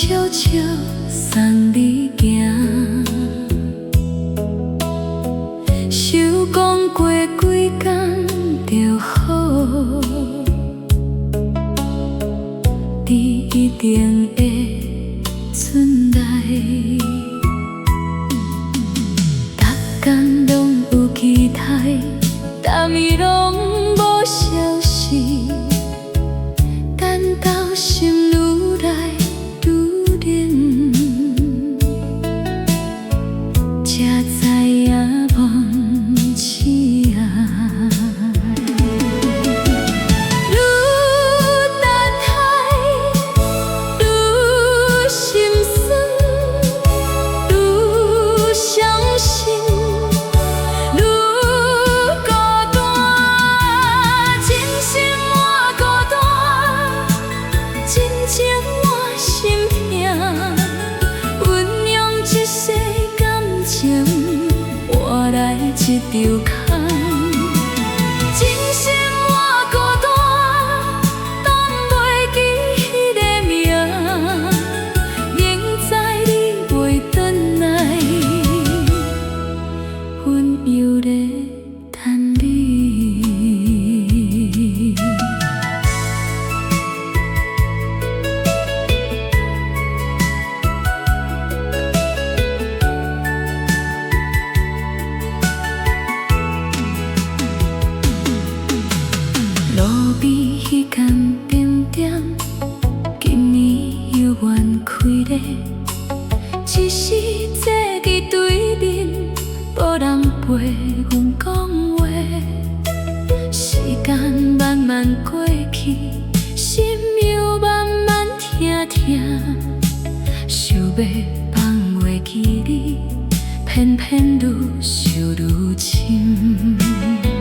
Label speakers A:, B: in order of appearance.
A: 悄悄送你行，想讲过几天就好，你一定会存来。逐天拢有期待，但伊拢无消息，等到心愈来愈冷，才知影梦醒。愈等待愈心酸，愈伤心。一条空，真心我孤单，挡袂记迄个名，明知你袂转来，阮又咧等你。路边迄间冰店，今年又原开咧。一时这个对面，无人陪阮讲话。时间慢慢过去，心又慢慢痛痛。想要放袂记你，偏偏愈想愈深。